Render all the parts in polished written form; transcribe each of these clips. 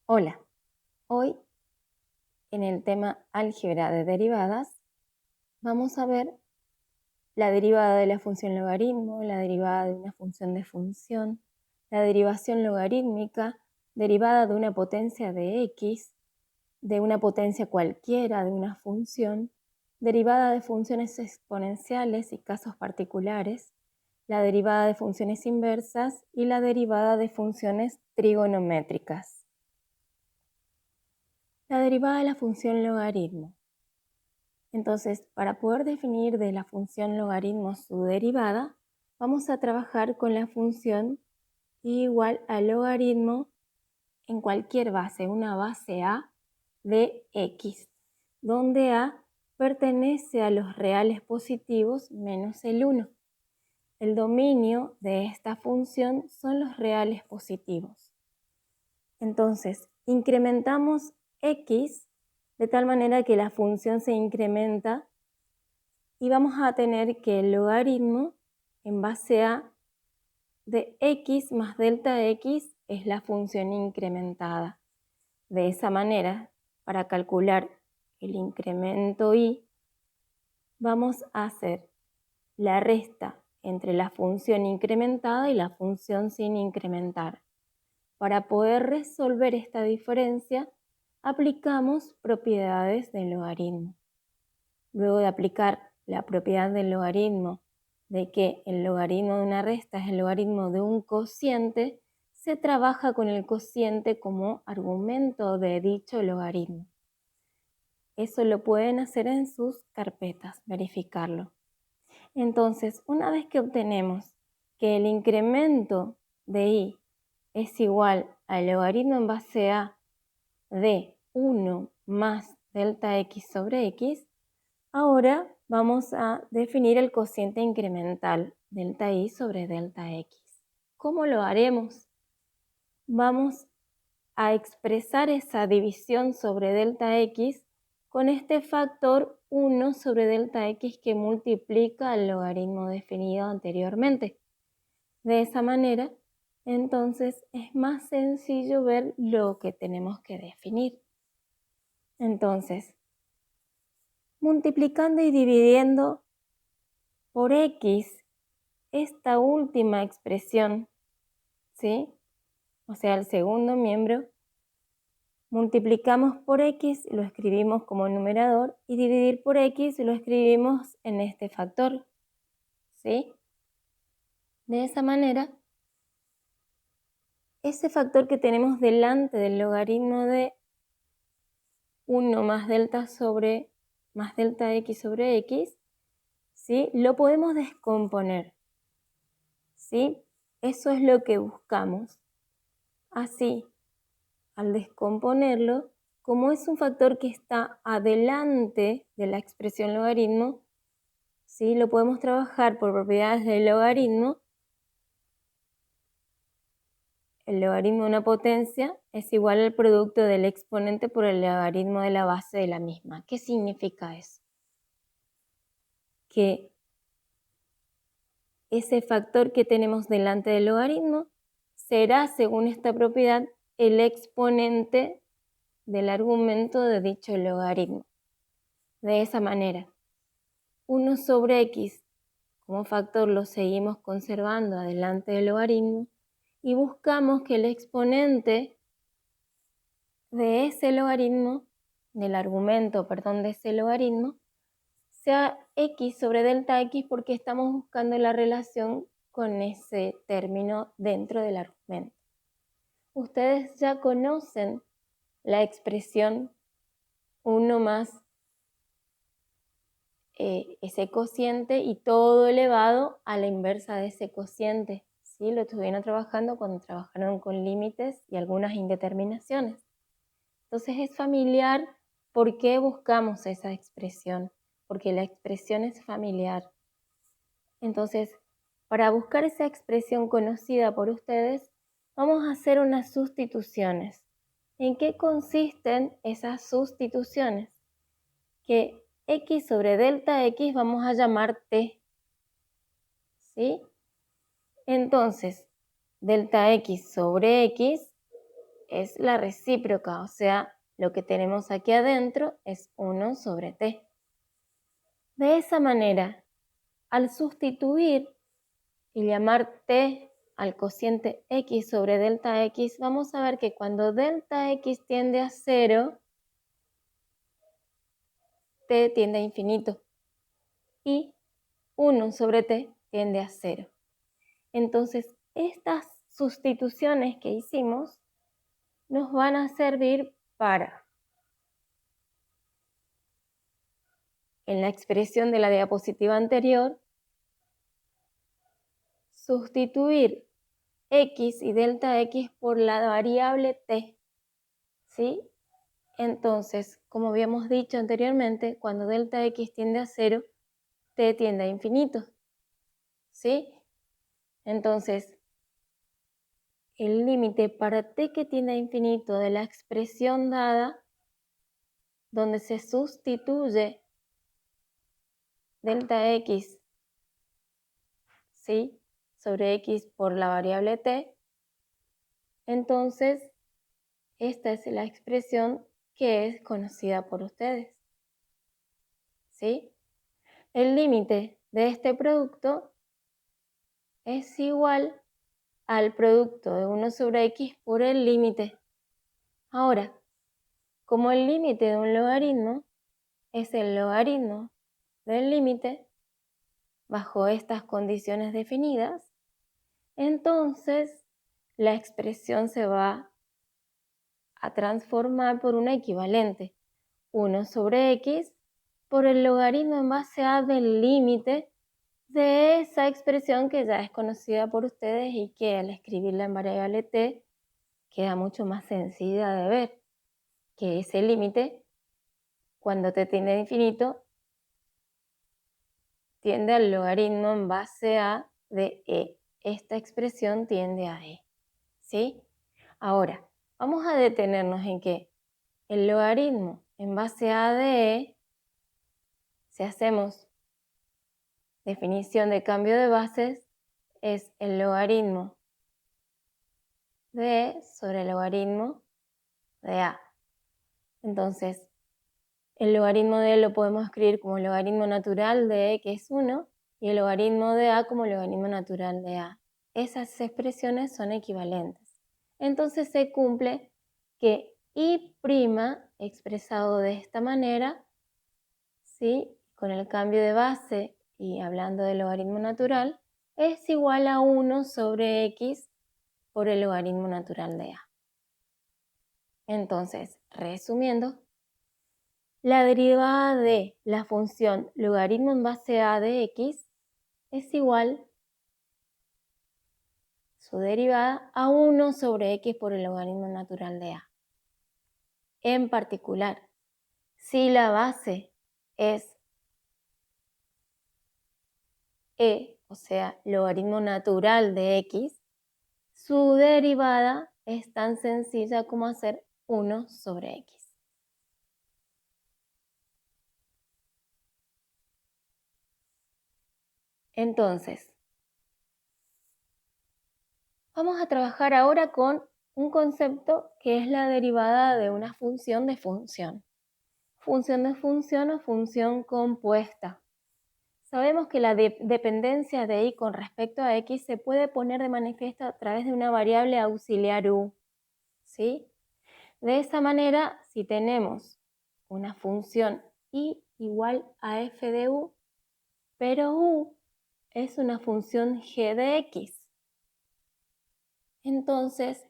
Hola, hoy en el tema álgebra de derivadas vamos a ver la derivada de la función logaritmo, la derivada de una función de función, la derivación logarítmica, derivada de una potencia de x, de una potencia cualquiera de una función, derivada de funciones exponenciales y casos particulares, la derivada de funciones inversas y la derivada de funciones trigonométricas. La derivada de la función logaritmo. Entonces, para poder definir de la función logaritmo su derivada, vamos a trabajar con la función y igual al logaritmo en cualquier base, una base a de x, donde a pertenece a los reales positivos menos el 1. El dominio de esta función son los reales positivos. Entonces, incrementamos x de tal manera que la función se incrementa y vamos a tener que el logaritmo en base a de x más delta x es la función incrementada. De esa manera, para calcular el incremento y, vamos a hacer la resta entre la función incrementada y la función sin incrementar. Para poder resolver esta diferencia, aplicamos propiedades del logaritmo. Luego de aplicar la propiedad del logaritmo, de que el logaritmo de una resta es el logaritmo de un cociente, se trabaja con el cociente como argumento de dicho logaritmo. Eso lo pueden hacer en sus carpetas, verificarlo. Entonces, una vez que obtenemos que el incremento de y es igual al logaritmo en base a de 1 más delta x sobre x, ahora vamos a definir el cociente incremental, delta y sobre delta x. ¿Cómo lo haremos? Vamos a expresar esa división sobre delta x con este factor 1 sobre delta x que multiplica el logaritmo definido anteriormente. De esa manera, entonces es más sencillo ver lo que tenemos que definir. Entonces, multiplicando y dividiendo por x esta última expresión, ¿sí? O sea, el segundo miembro, multiplicamos por x, lo escribimos como numerador, y dividir por x lo escribimos en este factor, ¿sí? De esa manera, ese factor que tenemos delante del logaritmo de 1 más delta x sobre x, ¿sí? Lo podemos descomponer, ¿sí? Eso es lo que buscamos. Así, al descomponerlo, como es un factor que está adelante de la expresión logaritmo, ¿sí? Lo podemos trabajar por propiedades del logaritmo. El logaritmo de una potencia es igual al producto del exponente por el logaritmo de la base de la misma. ¿Qué significa eso? Que ese factor que tenemos delante del logaritmo será, según esta propiedad, el exponente del argumento de dicho logaritmo. De esa manera, 1 sobre x como factor lo seguimos conservando adelante del logaritmo y buscamos que el exponente de ese logaritmo, de ese logaritmo, sea x sobre delta x porque estamos buscando la relación con ese término dentro del argumento. Ustedes ya conocen la expresión 1 más ese cociente y todo elevado a la inversa de ese cociente. ¿Sí? Lo estuvieron trabajando cuando trabajaron con límites y algunas indeterminaciones. Entonces es familiar. ¿Por qué buscamos esa expresión? Porque la expresión es familiar. Entonces, para buscar esa expresión conocida por ustedes, vamos a hacer unas sustituciones. ¿En qué consisten esas sustituciones? Que x sobre delta x vamos a llamar t, ¿sí? Entonces, delta x sobre x es la recíproca, o sea, lo que tenemos aquí adentro es 1 sobre t. De esa manera, al sustituir y llamar t al cociente x sobre delta x, vamos a ver que cuando delta x tiende a 0, t tiende a infinito y 1 sobre t tiende a 0. Entonces, estas sustituciones que hicimos nos van a servir para, en la expresión de la diapositiva anterior, sustituir x y delta x por la variable t, ¿sí? Entonces, como habíamos dicho anteriormente, cuando delta x tiende a 0, t tiende a infinito, ¿sí? Entonces, el límite para t que tiende a infinito de la expresión dada, donde se sustituye delta x, ¿sí?, sobre x por la variable t, entonces esta es la expresión que es conocida por ustedes, ¿sí? El límite de este producto es igual al producto de 1 sobre x por el límite. Ahora, como el límite de un logaritmo es el logaritmo del límite bajo estas condiciones definidas, entonces la expresión se va a transformar por una equivalente, 1 sobre x por el logaritmo en base a del límite de esa expresión que ya es conocida por ustedes y que al escribirla en variable t queda mucho más sencilla de ver, que ese límite, cuando t tiende a infinito, tiende al logaritmo en base a de e. Esta expresión tiende a e, ¿sí? Ahora, vamos a detenernos en que el logaritmo en base a de e, si hacemos definición de cambio de bases, es el logaritmo de e sobre el logaritmo de a. Entonces, el logaritmo de e lo podemos escribir como el logaritmo natural de e, que es 1, y el logaritmo de a como el logaritmo natural de a. Esas expresiones son equivalentes. Entonces se cumple que i' expresado de esta manera, ¿sí?, con el cambio de base y hablando del logaritmo natural, es igual a 1 sobre x por el logaritmo natural de a. Entonces, resumiendo, la derivada de la función logaritmo en base a de x es igual, su derivada, a 1 sobre x por el logaritmo natural de a. En particular, si la base es e, o sea, logaritmo natural de x, su derivada es tan sencilla como hacer 1 sobre x. Entonces, vamos a trabajar ahora con un concepto que es la derivada de una función de función. Función de función o función compuesta. Sabemos que la dependencia de y con respecto a x se puede poner de manifiesto a través de una variable auxiliar u, ¿sí? De esa manera, si tenemos una función y igual a f de u, pero u es una función g de x, entonces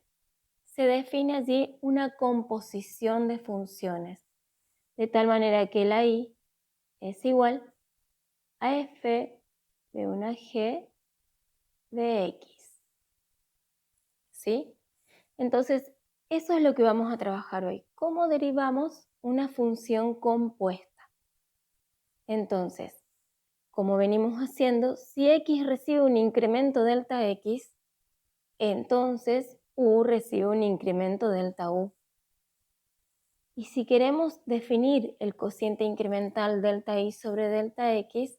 se define allí una composición de funciones, de tal manera que la y es igual a f de una g de x, ¿sí? Entonces, eso es lo que vamos a trabajar hoy. ¿Cómo derivamos una función compuesta? Entonces, como venimos haciendo, si x recibe un incremento delta x, entonces u recibe un incremento delta u. Y si queremos definir el cociente incremental delta y sobre delta x,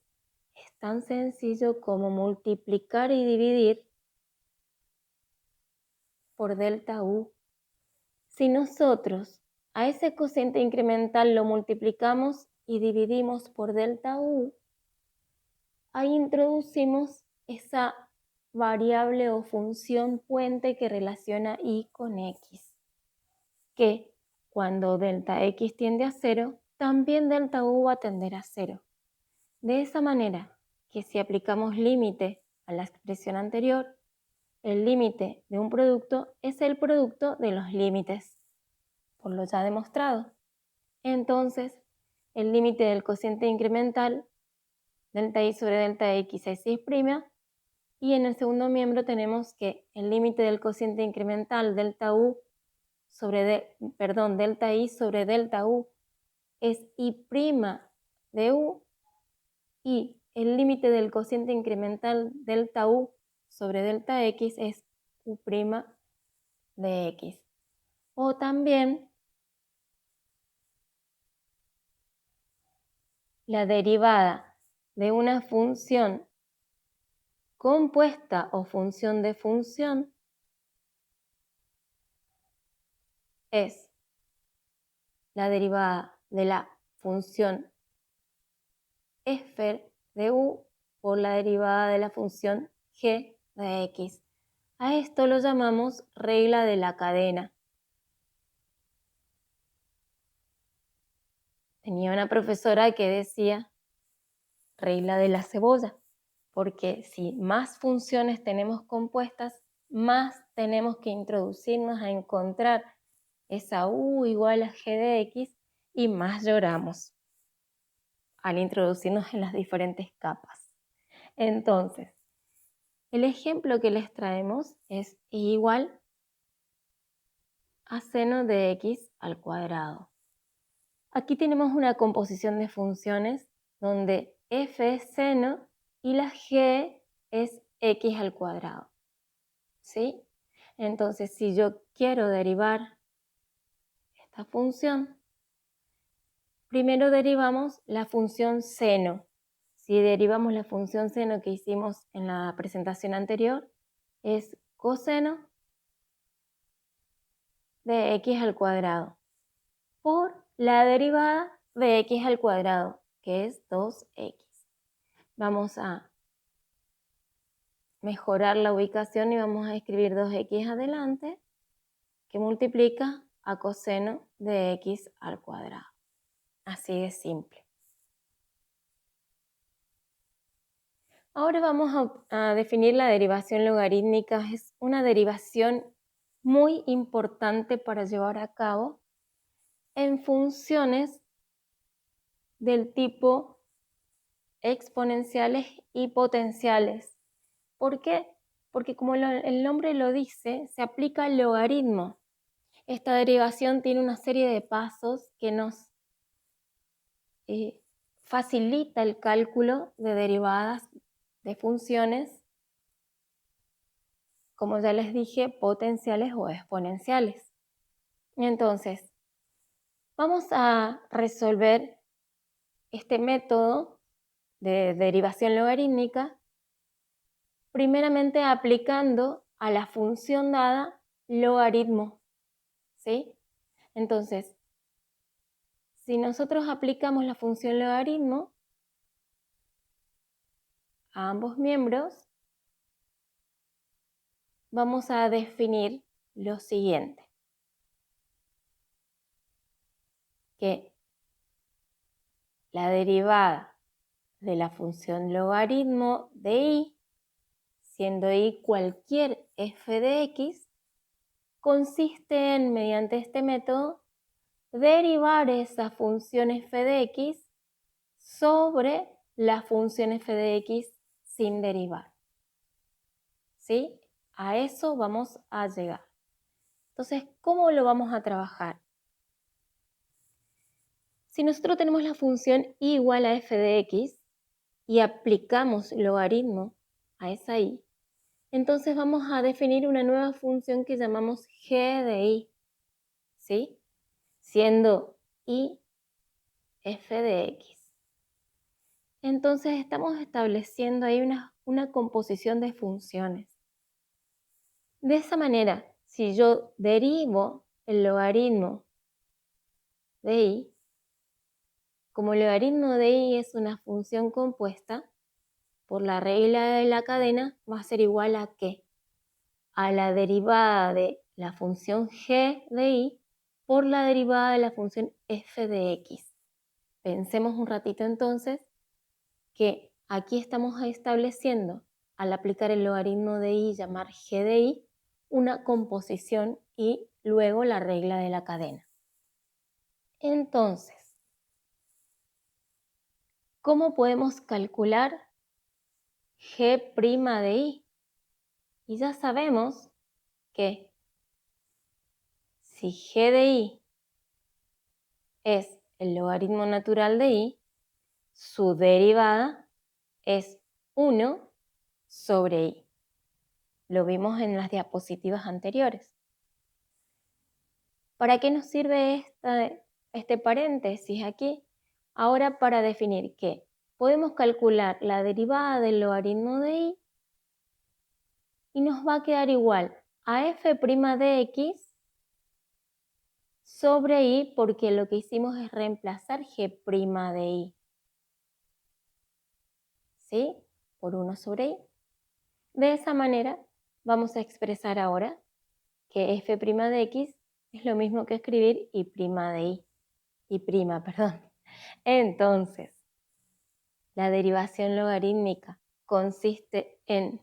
es tan sencillo como multiplicar y dividir por delta u. Si nosotros a ese cociente incremental lo multiplicamos y dividimos por delta U, ahí introducimos esa variable o función puente que relaciona Y con X, que cuando delta X tiende a 0, también delta U va a tender a 0. De esa manera que si aplicamos límite a la expresión anterior, el límite de un producto es el producto de los límites, por lo ya demostrado. Entonces, el límite del cociente incremental, delta I sobre delta X es Y', y en el segundo miembro tenemos que el límite del cociente incremental delta I sobre delta U es Y' de U, y el límite del cociente incremental delta U sobre delta X es U' de X. O también la derivada de una función compuesta o función de función es la derivada de la función f de u por la derivada de la función g de x. A esto lo llamamos regla de la cadena. Tenía una profesora que decía regla de la cebolla, porque si más funciones tenemos compuestas, más tenemos que introducirnos a encontrar esa u igual a g de x y más lloramos al introducirnos en las diferentes capas. Entonces, el ejemplo que les traemos es igual a seno de x al cuadrado. Aquí tenemos una composición de funciones donde f es seno y la g es x al cuadrado. ¿Sí? Entonces, si yo quiero derivar esta función, primero derivamos la función seno. Si derivamos la función seno que hicimos en la presentación anterior, es coseno de x al cuadrado por la derivada de x al cuadrado, que es 2x. Vamos a mejorar la ubicación y vamos a escribir 2x adelante, que multiplica a coseno de x al cuadrado. Así de simple. Ahora vamos a definir la derivación logarítmica. Es una derivación muy importante para llevar a cabo en funciones del tipo exponenciales y potenciales. ¿Por qué? Porque como el nombre lo dice, se aplica el logaritmo. Esta derivación tiene una serie de pasos que nos facilita el cálculo de derivadas de funciones, como ya les dije, potenciales o exponenciales. Entonces, vamos a resolver este método de derivación logarítmica primeramente aplicando a la función dada logaritmo, ¿sí? Entonces, si nosotros aplicamos la función logaritmo a ambos miembros, vamos a definir lo siguiente, que la derivada de la función logaritmo de y, siendo y cualquier f de x, consiste en, mediante este método, derivar esa función f de x sobre la función f de x sin derivar. ¿Sí? A eso vamos a llegar. Entonces, ¿cómo lo vamos a trabajar? Si nosotros tenemos la función y igual a f de x y aplicamos logaritmo a esa y, entonces vamos a definir una nueva función que llamamos g de y, ¿sí? Siendo y f de x. Entonces estamos estableciendo ahí una composición de funciones. De esa manera, si yo derivo el logaritmo de y, como el logaritmo de y es una función compuesta, por la regla de la cadena va a ser igual a ¿qué? A la derivada de la función g de y por la derivada de la función f de x. Pensemos un ratito entonces que aquí estamos estableciendo, al aplicar el logaritmo de y, llamar g de y, una composición y luego la regla de la cadena. Entonces, ¿cómo podemos calcular g' de y? Y ya sabemos que si g de y es el logaritmo natural de y, su derivada es 1 sobre y. Lo vimos en las diapositivas anteriores. ¿Para qué nos sirve este paréntesis aquí? Ahora para definir que podemos calcular la derivada del logaritmo de y nos va a quedar igual a f' de x sobre y, porque lo que hicimos es reemplazar g' de y. ¿Sí? Por 1 sobre y. De esa manera vamos a expresar ahora que f' de x es lo mismo que escribir y' de y. Perdón. Entonces, la derivación logarítmica consiste en,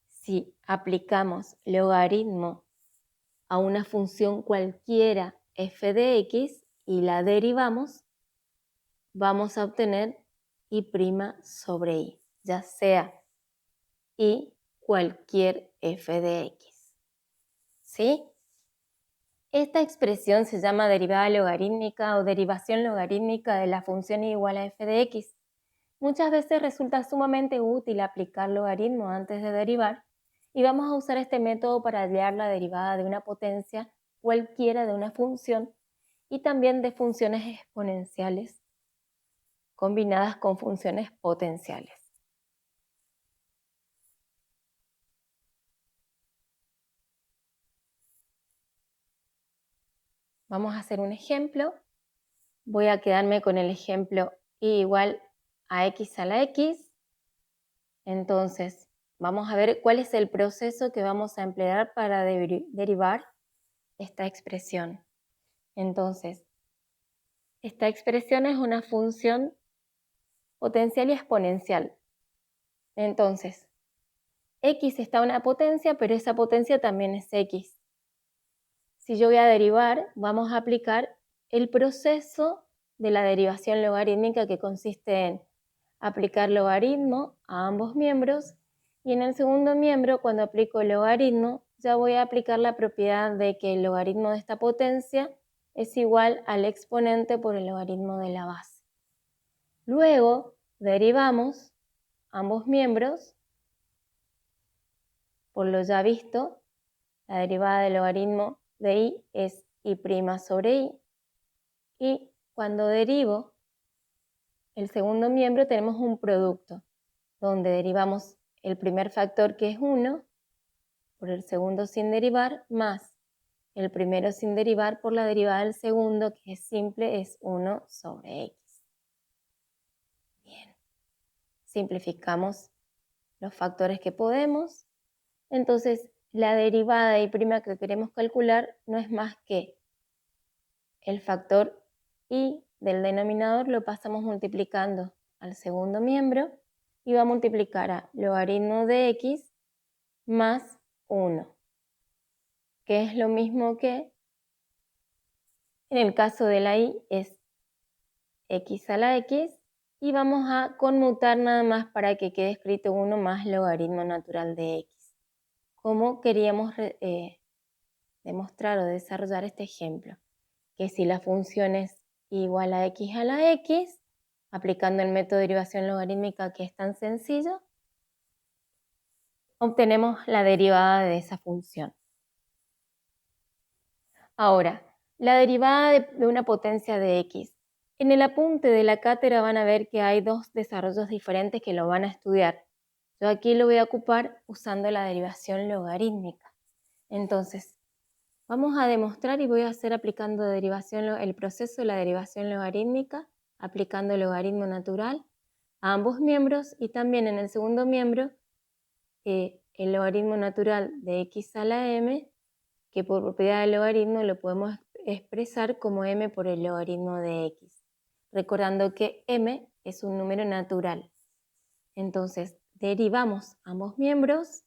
si aplicamos logaritmo a una función cualquiera f de x y la derivamos, vamos a obtener y' sobre y, ya sea y cualquier f de x. ¿Sí? Esta expresión se llama derivada logarítmica o derivación logarítmica de la función y igual a f de x. Muchas veces resulta sumamente útil aplicar logaritmo antes de derivar y vamos a usar este método para hallar la derivada de una potencia cualquiera de una función y también de funciones exponenciales combinadas con funciones potenciales. Vamos a hacer un ejemplo. Voy a quedarme con el ejemplo y igual a x a la x. Entonces, vamos a ver cuál es el proceso que vamos a emplear para derivar esta expresión. Entonces, esta expresión es una función potencial y exponencial. Entonces, x está una potencia, pero esa potencia también es x. Si yo voy a derivar, vamos a aplicar el proceso de la derivación logarítmica, que consiste en aplicar logaritmo a ambos miembros, y en el segundo miembro, cuando aplico el logaritmo, ya voy a aplicar la propiedad de que el logaritmo de esta potencia es igual al exponente por el logaritmo de la base. Luego derivamos ambos miembros, por lo ya visto, la derivada del logaritmo de y es y' sobre y, y cuando derivo el segundo miembro tenemos un producto, donde derivamos el primer factor, que es 1, por el segundo sin derivar, más el primero sin derivar por la derivada del segundo, que es simple, es 1 sobre x. Bien, simplificamos los factores que podemos. Entonces, la derivada de y' que queremos calcular no es más que el factor y del denominador lo pasamos multiplicando al segundo miembro y va a multiplicar a logaritmo de x más 1, que es lo mismo que en el caso de la y es x a la x, y vamos a conmutar nada más para que quede escrito 1 más logaritmo natural de x. Como queríamos demostrar o desarrollar este ejemplo, que si la función es igual a la x, aplicando el método de derivación logarítmica, que es tan sencillo, obtenemos la derivada de esa función. Ahora, la derivada de una potencia de x. En el apunte de la cátedra van a ver que hay dos desarrollos diferentes que lo van a estudiar. Yo aquí lo voy a ocupar usando la derivación logarítmica. Entonces, vamos a demostrar y voy a hacer aplicando el proceso de la derivación logarítmica, aplicando el logaritmo natural a ambos miembros y también en el segundo miembro el logaritmo natural de x a la m, que por propiedad del logaritmo lo podemos expresar como m por el logaritmo de x, recordando que m es un número natural. Entonces, derivamos ambos miembros.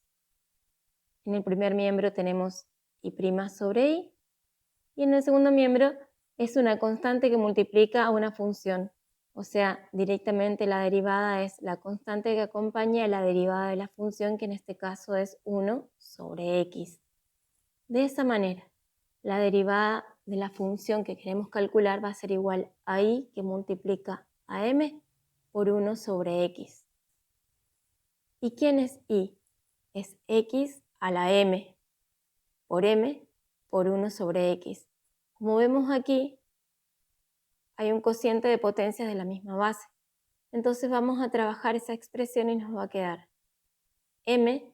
En el primer miembro tenemos y' sobre i, y en el segundo miembro es una constante que multiplica a una función. O sea, directamente la derivada es la constante que acompaña a la derivada de la función, que en este caso es 1 sobre x. De esa manera, la derivada de la función que queremos calcular va a ser igual a i, que multiplica a m por 1 sobre x. ¿Y quién es i? Es x a la m por 1 sobre x. Como vemos aquí, hay un cociente de potencias de la misma base. Entonces vamos a trabajar esa expresión y nos va a quedar m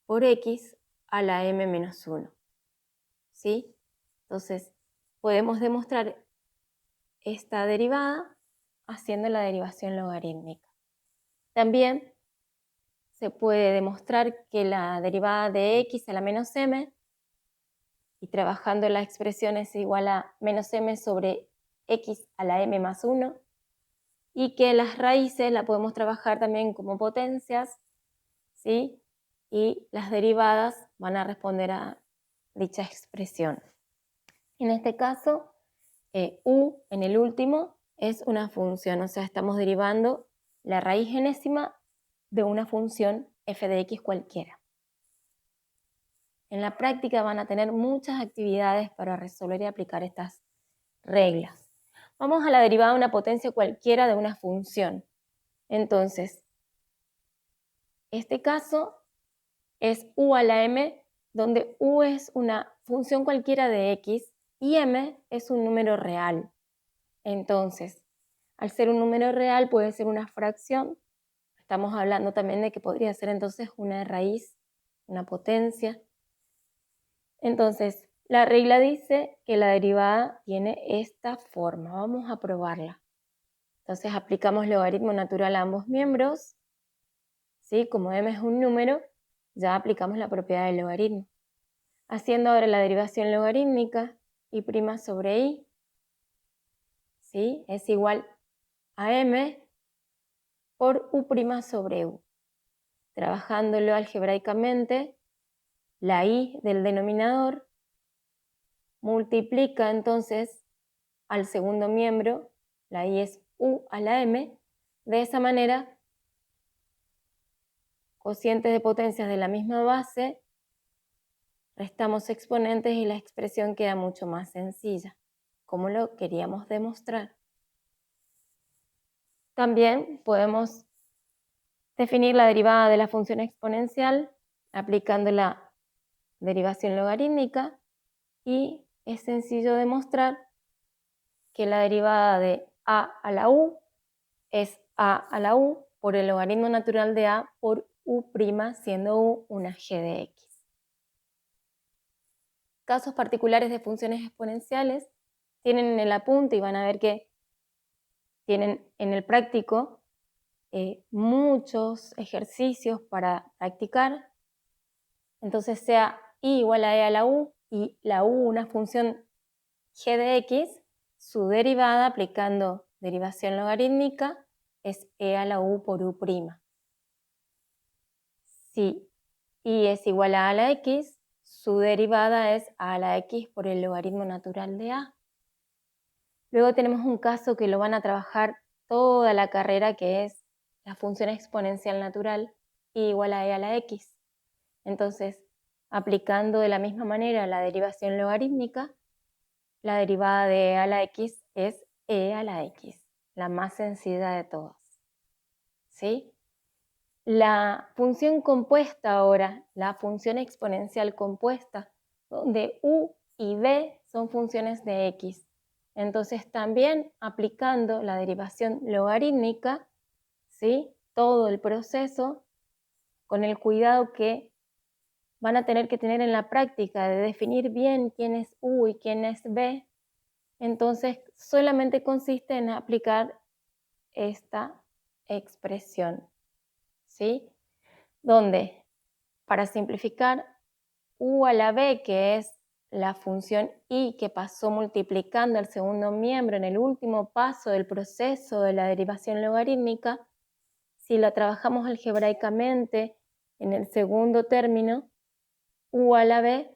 por x a la m menos 1. ¿Sí? Entonces, podemos demostrar esta derivada haciendo la derivación logarítmica. También se puede demostrar que la derivada de x a la menos m, y trabajando la expresión, es igual a menos m sobre x a la m más 1, y que las raíces la podemos trabajar también como potencias, ¿sí? Y las derivadas van a responder a dicha expresión. En este caso, u en el último es una función, o sea, estamos derivando la raíz enésima de una función f de x cualquiera. En la práctica van a tener muchas actividades para resolver y aplicar estas reglas. Vamos a la derivada de una potencia cualquiera de una función. Entonces, este caso es u a la m, donde u es una función cualquiera de x y m es un número real. Entonces, al ser un número real puede ser una fracción. Estamos hablando también de que podría ser entonces una raíz, una potencia. Entonces, la regla dice que la derivada tiene esta forma. Vamos a probarla. Entonces, aplicamos logaritmo natural a ambos miembros. ¿Sí? Como m es un número, ya aplicamos la propiedad del logaritmo. Haciendo ahora la derivación logarítmica, y' sobre i, ¿sí? Es igual a m por u' sobre u. Trabajándolo algebraicamente, la i del denominador multiplica entonces al segundo miembro, la i es u a la m. De esa manera, cocientes de potencias de la misma base, restamos exponentes y la expresión queda mucho más sencilla, como lo queríamos demostrar. También podemos definir la derivada de la función exponencial aplicando la derivación logarítmica, y es sencillo demostrar que la derivada de a la u es a la u por el logaritmo natural de a por u', siendo u una g de x. Casos particulares de funciones exponenciales tienen en el apunte, y van a ver que tienen en el práctico muchos ejercicios para practicar. Entonces, sea i igual a e a la u y la u una función g de x, su derivada aplicando derivación logarítmica es e a la u por u'. Si i es igual a la x, su derivada es a la x por el logaritmo natural de a. Luego tenemos un caso que lo van a trabajar toda la carrera, que es la función exponencial natural i igual a e a la x. Entonces, aplicando de la misma manera la derivación logarítmica, la derivada de e a la x es e a la x, la más sencilla de todas. ¿Sí? La función compuesta ahora, la función exponencial compuesta, donde u y b son funciones de x. Entonces también aplicando la derivación logarítmica, ¿sí? Todo el proceso, con el cuidado que van a tener que tener en la práctica de definir bien quién es U y quién es B, entonces solamente consiste en aplicar esta expresión, ¿sí? Donde, para simplificar, U a la B, que es la función I que pasó multiplicando el segundo miembro en el último paso del proceso de la derivación logarítmica, si la trabajamos algebraicamente en el segundo término, U a la B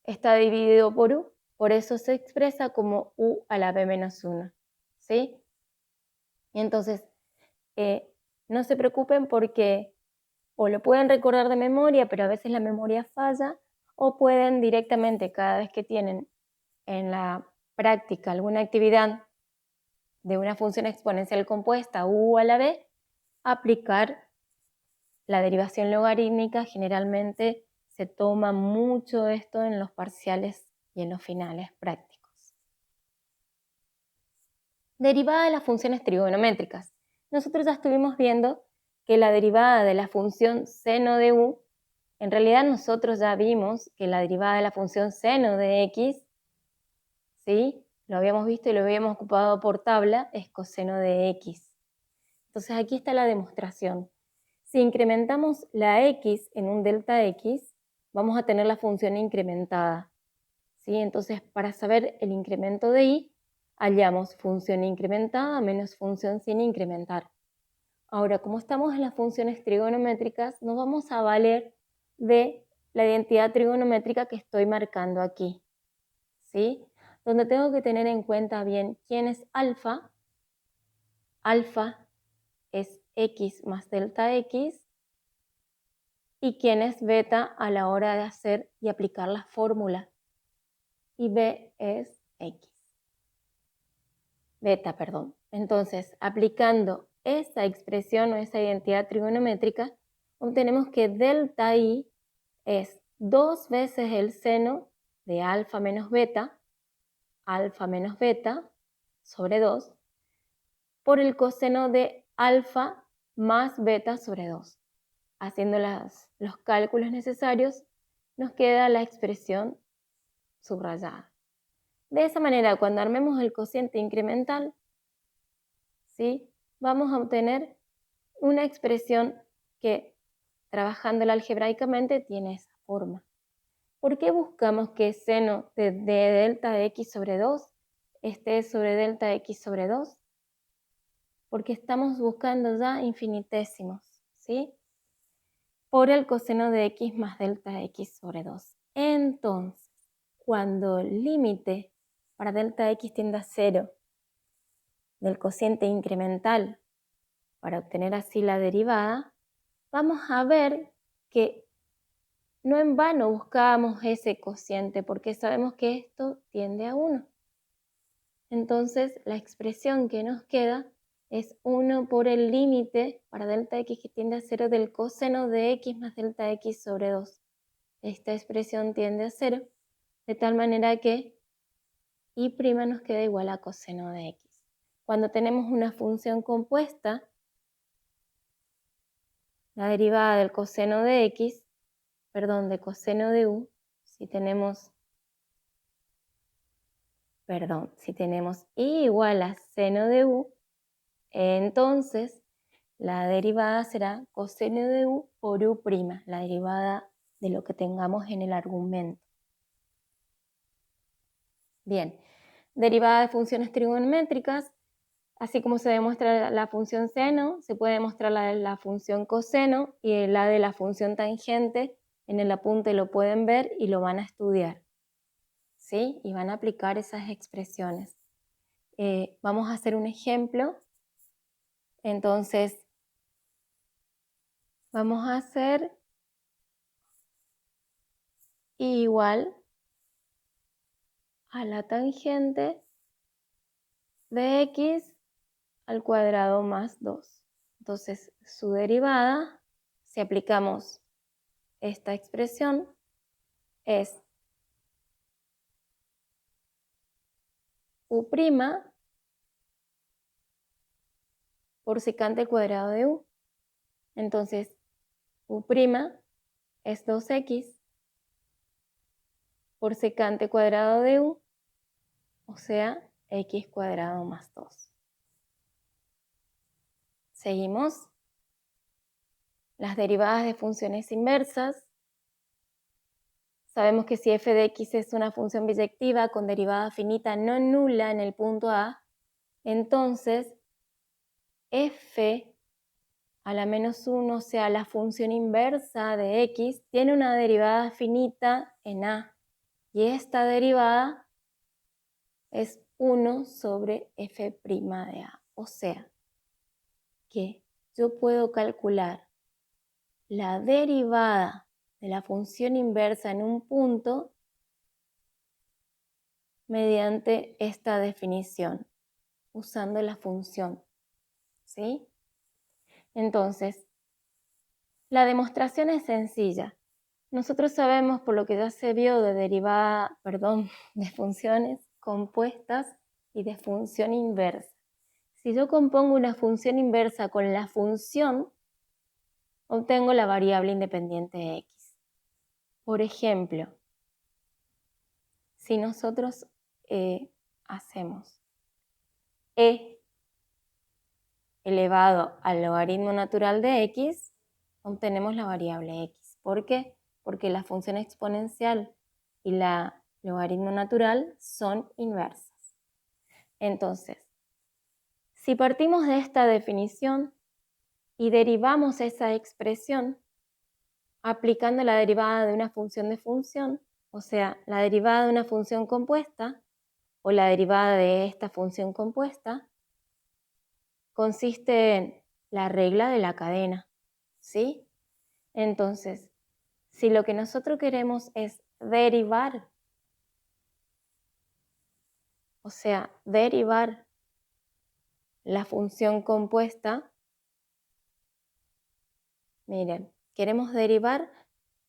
está dividido por U, por eso se expresa como U a la B menos 1, ¿sí? Y entonces, no se preocupen porque o lo pueden recordar de memoria, pero a veces la memoria falla, o pueden directamente, cada vez que tienen en la práctica alguna actividad de una función exponencial compuesta U a la B, aplicar la derivación logarítmica. Generalmente se toma mucho esto en los parciales y en los finales prácticos. Derivada de las funciones trigonométricas. Nosotros ya estuvimos viendo que la derivada de la función seno de U, en realidad nosotros ya vimos que la derivada de la función seno de X, ¿sí? Lo habíamos visto y lo habíamos ocupado por tabla, es coseno de X. Entonces aquí está la demostración. Si incrementamos la X en un delta X, vamos a tener la función incrementada, ¿sí? Entonces, para saber el incremento de Y, hallamos función incrementada menos función sin incrementar. Ahora, como estamos en las funciones trigonométricas, nos vamos a valer de la identidad trigonométrica que estoy marcando aquí, ¿sí? Donde tengo que tener en cuenta bien quién es alfa. Alfa es X más delta X. Y quién es beta a la hora de hacer y aplicar la fórmula. Y B es X. Beta, perdón. Entonces, aplicando esa expresión o esa identidad trigonométrica, obtenemos que delta I es 2 veces el seno de alfa menos beta sobre 2, por el coseno de alfa más beta sobre 2. Haciendo los cálculos necesarios, nos queda la expresión subrayada. De esa manera, cuando armemos el cociente incremental, ¿sí?, vamos a obtener una expresión que, trabajándola algebraicamente, tiene esa forma. ¿Por qué buscamos que seno de delta de x sobre 2 esté sobre delta de x sobre 2? Porque estamos buscando ya infinitésimos, ¿sí?, por el coseno de x más delta de x sobre 2. Entonces, cuando el límite para delta de x tiende a 0 del cociente incremental, para obtener así la derivada, vamos a ver que no en vano buscábamos ese cociente, porque sabemos que esto tiende a 1. Entonces, la expresión que nos queda es 1 por el límite para delta x que tiende a 0 del coseno de x más delta x sobre 2. Esta expresión tiende a 0, de tal manera que y' nos queda igual a coseno de x. Cuando tenemos una función compuesta, la derivada del coseno de x, de coseno de u, si tenemos y igual a seno de u, entonces la derivada será coseno de u por u', la derivada de lo que tengamos en el argumento. Bien, derivada de funciones trigonométricas, así como se demuestra la función seno, se puede demostrar la de la función coseno y la de la función tangente. En el apunte lo pueden ver y lo van a estudiar, ¿sí? Y van a aplicar esas expresiones. Vamos a hacer un ejemplo. Entonces, vamos a hacer igual a la tangente de x al cuadrado más 2. Entonces, su derivada, si aplicamos esta expresión, es u' por secante al cuadrado de u. Entonces, u' es 2x por secante cuadrado de u, o sea, x cuadrado más 2. Seguimos. Las derivadas de funciones inversas. Sabemos que si f de x es una función biyectiva con derivada finita no nula en el punto A, entonces f a la menos 1, o sea, la función inversa de x, tiene una derivada finita en A. Y esta derivada es 1 sobre f' de A. O sea, que yo puedo calcular la derivada de la función inversa en un punto mediante esta definición, usando la función, ¿sí? Entonces, la demostración es sencilla. Nosotros sabemos, por lo que ya se vio de de funciones compuestas y de función inversa. Si yo compongo una función inversa con la función, obtengo la variable independiente x. Por ejemplo, si nosotros hacemos e elevado al logaritmo natural de x, obtenemos la variable x. ¿Por qué? Porque la función exponencial y la logaritmo natural son inversas. Entonces, si partimos de esta definición y derivamos esa expresión aplicando la derivada de una función de función, o sea, la derivada de una función compuesta o la derivada de esta función compuesta, consiste en la regla de la cadena, ¿sí? Entonces, si lo que nosotros queremos es derivar, o sea, derivar la función compuesta, miren, queremos derivar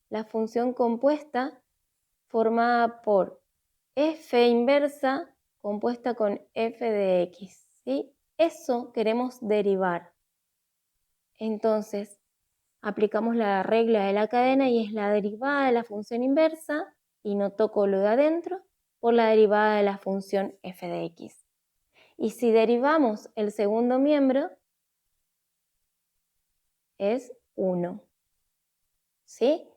la función compuesta formada por f inversa compuesta con f de x, ¿sí? Eso queremos derivar. Entonces, aplicamos la regla de la cadena y es la derivada de la función inversa, y no toco lo de adentro, por la derivada de la función f de x. Y si derivamos el segundo miembro, es 1. ¿Sí?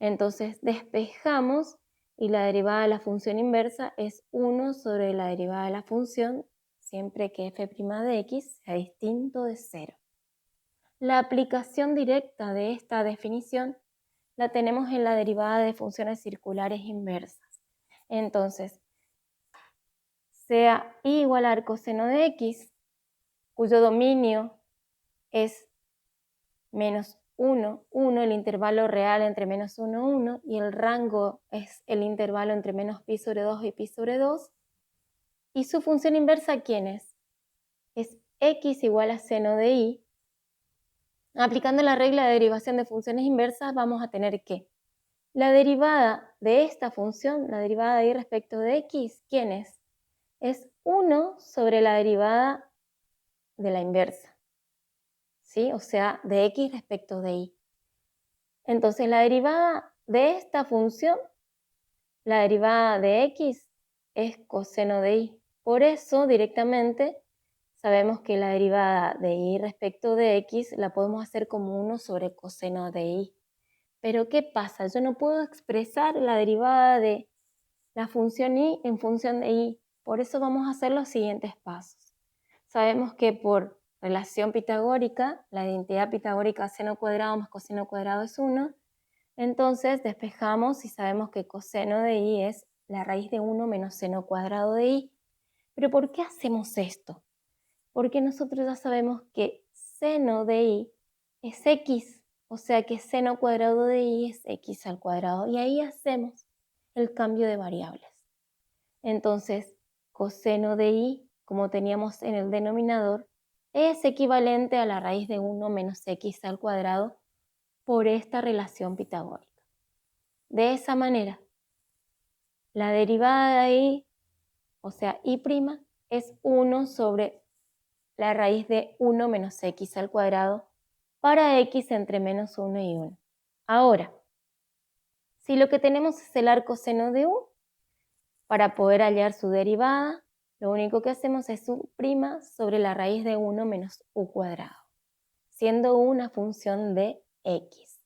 Entonces despejamos y la derivada de la función inversa es 1 sobre la derivada de la función, siempre que f' de x sea distinto de 0. La aplicación directa de esta definición la tenemos en la derivada de funciones circulares inversas. Entonces, sea i igual al coseno de x, cuyo dominio es menos 1, 1, el intervalo real entre menos 1, 1, y el rango es el intervalo entre menos pi sobre 2 y pi sobre 2. ¿Y su función inversa quién es? Es x igual a seno de i. Aplicando la regla de derivación de funciones inversas, vamos a tener que la derivada de esta función, la derivada de i respecto de x, ¿quién es? Es 1 sobre la derivada de la inversa, ¿sí? O sea, de x respecto de y. Entonces, la derivada de esta función, la derivada de x, es coseno de y. Por eso, directamente, sabemos que la derivada de y respecto de x la podemos hacer como 1 sobre coseno de y. Pero, ¿qué pasa? Yo no puedo expresar la derivada de la función y en función de y. Por eso vamos a hacer los siguientes pasos. Sabemos que por relación pitagórica, la identidad pitagórica seno cuadrado más coseno cuadrado es 1. Entonces despejamos y sabemos que coseno de y es la raíz de 1 menos seno cuadrado de y. ¿Pero por qué hacemos esto? Porque nosotros ya sabemos que seno de y es x, o sea que seno cuadrado de y es x al cuadrado. Y ahí hacemos el cambio de variables. Entonces, coseno de y, como teníamos en el denominador, es equivalente a la raíz de 1 menos x al cuadrado por esta relación pitagórica. De esa manera, la derivada de y, o sea, y', es 1 sobre la raíz de 1 menos x al cuadrado para x entre menos 1 y 1. Ahora, si lo que tenemos es el arcoseno de u, para poder hallar su derivada, lo único que hacemos es u' sobre la raíz de 1 menos u cuadrado, siendo u una función de x,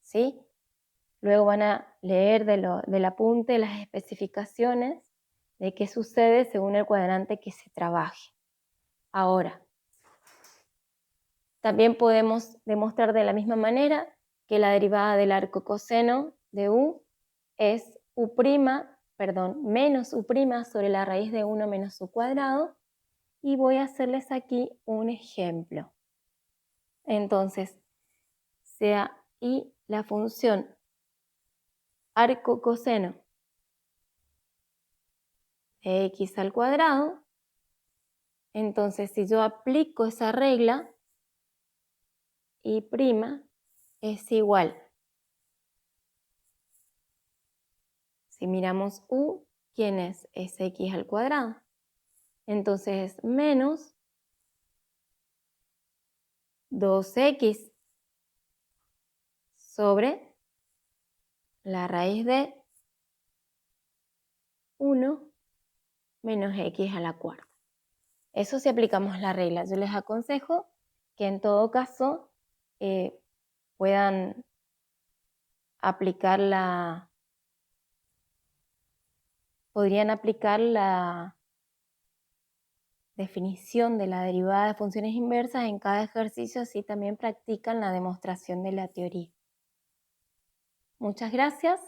¿sí? Luego van a leer del apunte las especificaciones de qué sucede según el cuadrante que se trabaje. Ahora, también podemos demostrar de la misma manera que la derivada del arco coseno de u es menos u' sobre la raíz de 1 menos u cuadrado, y voy a hacerles aquí un ejemplo. Entonces, sea y la función arco coseno de x al cuadrado, entonces si yo aplico esa regla, y' es igual. Si miramos u, ¿quién es? Es x al cuadrado. Entonces es menos 2x sobre la raíz de 1 menos x a la cuarta. Eso si aplicamos la regla. Yo les aconsejo que en todo caso puedan podrían aplicar la definición de la derivada de funciones inversas en cada ejercicio, así también practican la demostración de la teoría. Muchas gracias.